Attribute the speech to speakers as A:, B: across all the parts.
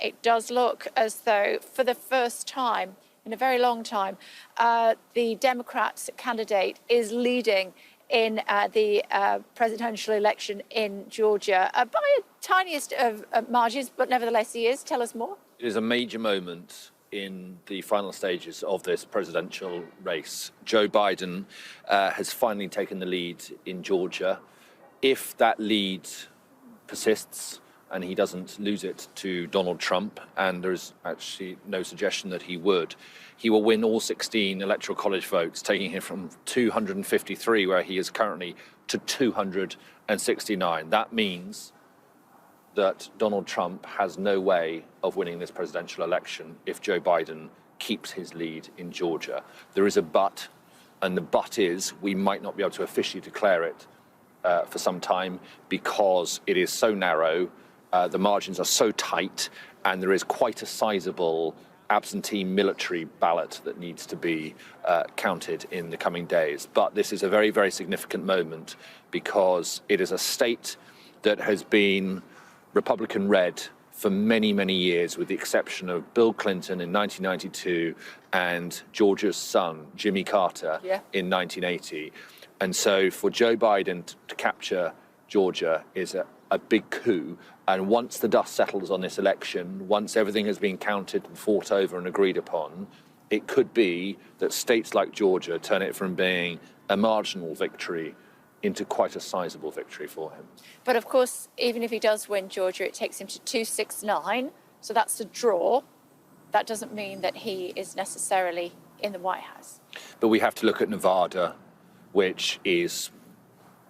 A: It does look as though, for the first time in a very long time, the Democrats candidate is leading in the presidential election in Georgia by a tiniest of margins, but nevertheless he is. Tell us more.
B: It is a major moment in the final stages of this presidential race. Joe Biden has finally taken the lead in Georgia. If that lead persists and he doesn't lose it to Donald Trump, and there's actually no suggestion that he would, he will win all 16 electoral college votes, taking him from 253, where he is currently, to 269. That means that Donald Trump has no way of winning this presidential election if Joe Biden keeps his lead in Georgia. There is a but, and the but is we might not be able to officially declare it for some time because it is so narrow, the margins are so tight, and there is quite a sizable absentee military ballot that needs to be counted in the coming days. But this is a very, very significant moment because it is a state that has been Republican-led for many, many years, with the exception of Bill Clinton in 1992 and Georgia's son, Jimmy Carter, in 1980. And so for Joe Biden to capture Georgia is a big coup. And once the dust settles on this election, once everything has been counted and fought over and agreed upon, it could be that states like Georgia turn it from being a marginal victory into quite a sizable victory for him.
A: But of course, even if he does win Georgia, it takes him to 269. So that's a draw. That doesn't mean that he is necessarily in the White House.
B: But we have to look at Nevada, which is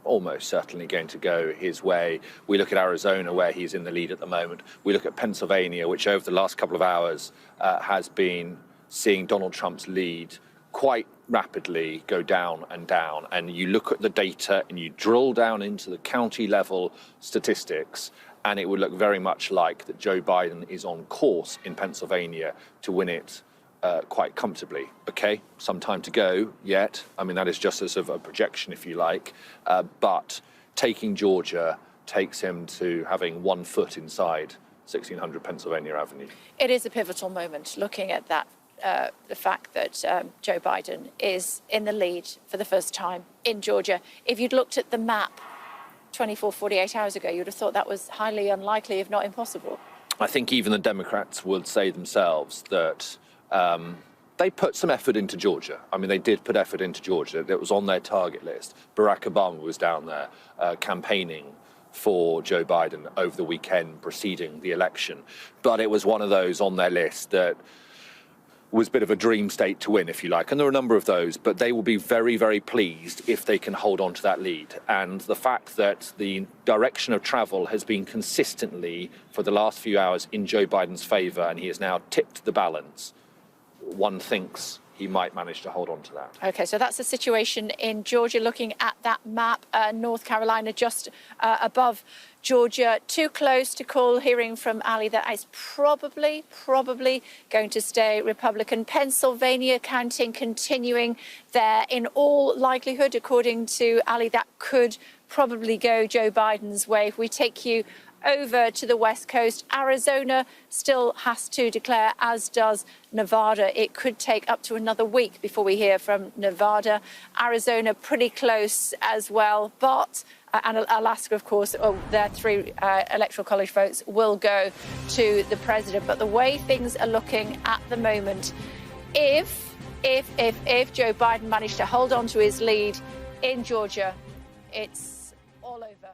B: almost certainly going to go his way. We look at Arizona, where he's in the lead at the moment. We look at Pennsylvania, which over the last couple of hours has been seeing Donald Trump's lead quite rapidly go down and down. And you look at the data and you drill down into the county level statistics, and it would look very much like that Joe Biden is on course in Pennsylvania to win it quite comfortably. Okay, some time to go yet. I mean, that is just as of a projection, if you like. But taking Georgia takes him to having 1 foot inside 1600 Pennsylvania Avenue.
A: It is a pivotal moment, looking at that, the fact that Joe Biden is in the lead for the first time in Georgia. If you'd looked at the map 48 hours ago, you'd have thought that was highly unlikely, if not impossible.
B: I think even the Democrats would say themselves that they put some effort into Georgia. I mean, they did put effort into Georgia. It was on their target list. Barack Obama was down there campaigning for Joe Biden over the weekend preceding the election. But it was one of those on their list that was a bit of a dream state to win, if you like. And there are a number of those, but they will be very, very pleased if they can hold on to that lead. And the fact that the direction of travel has been consistently, for the last few hours, in Joe Biden's favor, and he has now tipped the balance, one thinks he might manage to hold on to that.
A: OK, so that's the situation in Georgia. Looking at that map, North Carolina just above Georgia. Too close to call. Hearing from Ali that is probably going to stay Republican. Pennsylvania counting continuing there in all likelihood, according to Ali, that could probably go Joe Biden's way. If we take you over to the West Coast, Arizona still has to declare, as does Nevada. It could take up to another week before we hear from Nevada. Arizona pretty close as well, but and Alaska, of course, their 3 electoral college votes will go to the president. But the way things are looking at the moment, if Joe Biden managed to hold on to his lead in Georgia, it's all over.